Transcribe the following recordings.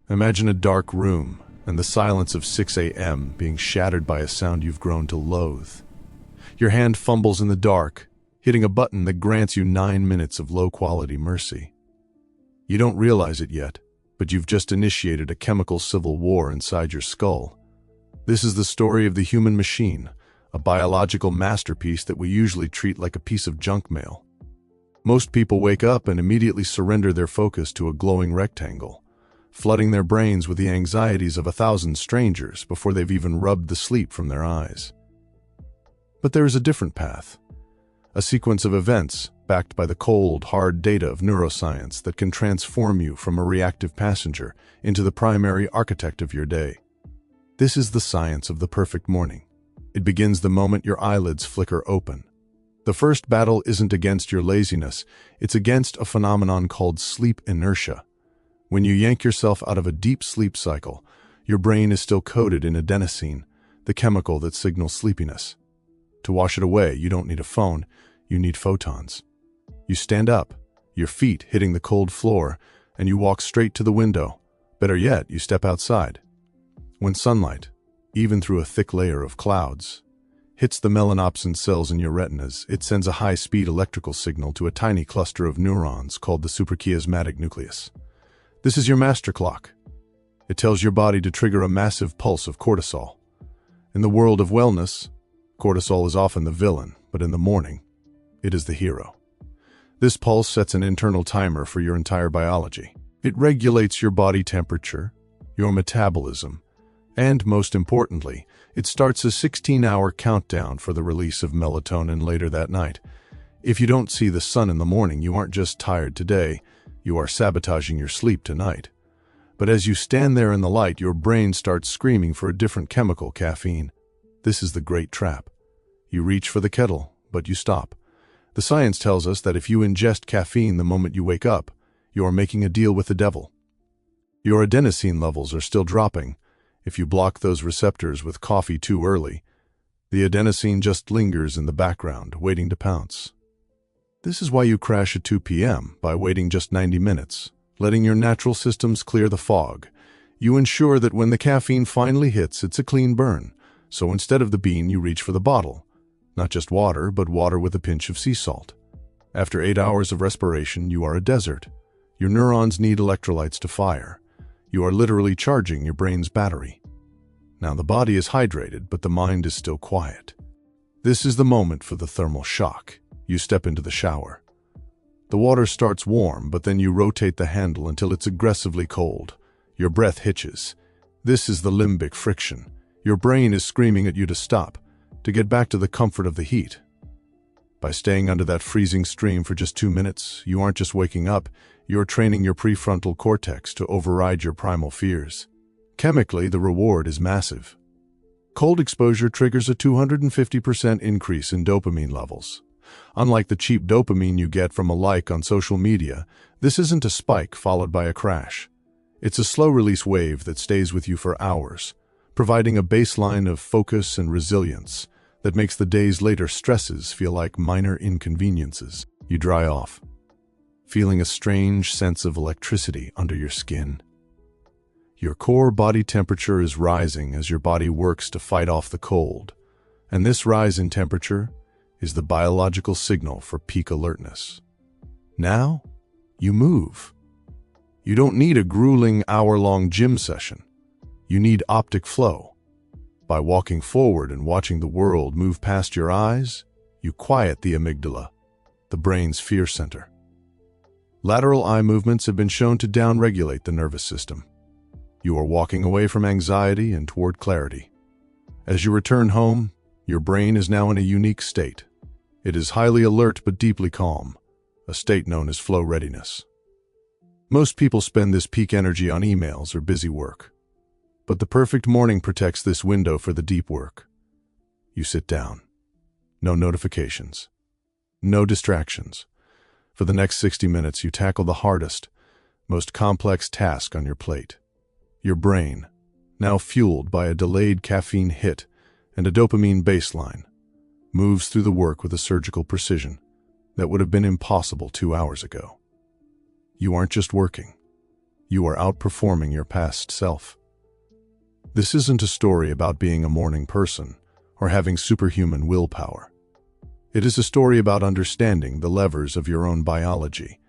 Imagine a dark room and the silence of 6 a.m. being shattered by a sound you've grown to loathe. Your hand fumbles in the dark, hitting a button that grants you 9 minutes of low-quality mercy. You don't realize it yet, but you've just initiated a chemical civil war inside your skull. This is the story of the human machine, a biological masterpiece that we usually treat like a piece of junk mail. Most people wake up and immediately surrender their focus to a glowing rectangle, flooding their brains with the anxieties of 1,000 strangers before they've even rubbed the sleep from their eyes. But there is a different path, a sequence of events backed by the cold, hard data of neuroscience that can transform you from a reactive passenger into the primary architect of your day. This is the science of the perfect morning. It begins the moment your eyelids flicker open. The first battle isn't against your laziness, it's against a phenomenon called sleep inertia. When you yank yourself out of a deep sleep cycle, your brain is still coated in adenosine, the chemical that signals sleepiness. To wash it away, you don't need a phone, you need photons. You stand up, your feet hitting the cold floor, and you walk straight to the window. Better yet, you step outside. When sunlight, even through a thick layer of clouds, hits the melanopsin cells in your retinas, it sends a high-speed electrical signal to a tiny cluster of neurons called the suprachiasmatic nucleus. This is your master clock. It tells your body to trigger a massive pulse of cortisol. In the world of wellness, cortisol is often the villain, but in the morning, it is the hero. This pulse sets an internal timer for your entire biology. It regulates your body temperature, your metabolism, and most importantly, it starts a 16-hour countdown for the release of melatonin later that night. If you don't see the sun in the morning, you aren't just tired today, you are sabotaging your sleep tonight. But as you stand there in the light, your brain starts screaming for a different chemical, caffeine. This is the great trap. You reach for the kettle, but you stop. The science tells us that if you ingest caffeine the moment you wake up, you are making a deal with the devil. Your adenosine levels are still dropping. If you block those receptors with coffee too early, the adenosine just lingers in the background, waiting to pounce. This is why you crash at 2 p.m. by waiting just 90 minutes, letting your natural systems clear the fog. You ensure that when the caffeine finally hits, it's a clean burn. So instead of the bean, you reach for the bottle. Not just water, but water with a pinch of sea salt. After 8 hours of respiration, you are a desert. Your neurons need electrolytes to fire. You are literally charging your brain's battery. Now the body is hydrated, but the mind is still quiet. This is the moment for the thermal shock. You step into the shower. The water starts warm, but then you rotate the handle until it's aggressively cold. Your breath hitches. This is the limbic friction. Your brain is screaming at you to stop, to get back to the comfort of the heat. By staying under that freezing stream for just 2 minutes, you aren't just waking up, you're training your prefrontal cortex to override your primal fears. Chemically, the reward is massive. Cold exposure triggers a 250% increase in dopamine levels. Unlike the cheap dopamine you get from a like on social media, this isn't a spike followed by a crash. It's a slow-release wave that stays with you for hours, providing a baseline of focus and resilience that makes the day's later stresses feel like minor inconveniences. You dry off, feeling a strange sense of electricity under your skin. Your core body temperature is rising as your body works to fight off the cold, and this rise in temperature is the biological signal for peak alertness. Now, you move. You don't need a grueling hour-long gym session. You need optic flow. By walking forward and watching the world move past your eyes, you quiet the amygdala, the brain's fear center. Lateral eye movements have been shown to downregulate the nervous system. You are walking away from anxiety and toward clarity. As you return home, your brain is now in a unique state. It is highly alert but deeply calm, a state known as flow readiness. Most people spend this peak energy on emails or busy work. But the perfect morning protects this window for the deep work. You sit down. No notifications. No distractions. For the next 60 minutes, you tackle the hardest, most complex task on your plate. Your brain, now fueled by a delayed caffeine hit and a dopamine baseline, moves through the work with a surgical precision that would have been impossible 2 hours ago. You aren't just working. You are outperforming your past self. This isn't a story about being a morning person or having superhuman willpower. It is a story about understanding the levers of your own biology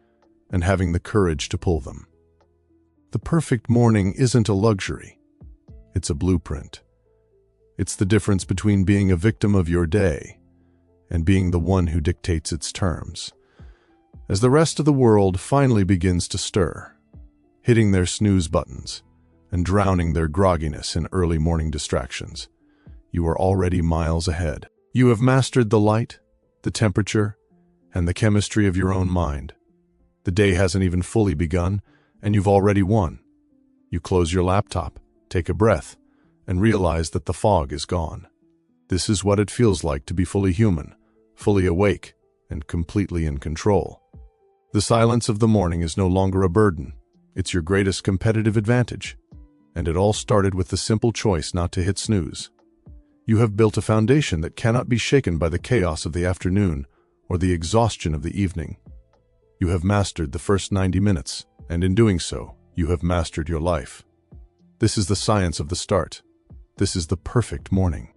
and having the courage to pull them. The perfect morning isn't a luxury. It's a blueprint. It's the difference between being a victim of your day and being the one who dictates its terms. As the rest of the world finally begins to stir, hitting their snooze buttons and drowning their grogginess in early morning distractions, you are already miles ahead. You have mastered the light, the temperature, and the chemistry of your own mind. The day hasn't even fully begun, and you've already won. You close your laptop, take a breath, and realize that the fog is gone. This is what it feels like to be fully human, fully awake, and completely in control. The silence of the morning is no longer a burden. It's your greatest competitive advantage. And it all started with the simple choice not to hit snooze. You have built a foundation that cannot be shaken by the chaos of the afternoon or the exhaustion of the evening. You have mastered the first 90 minutes, and in doing so, you have mastered your life. This is the science of the start. This is the perfect morning.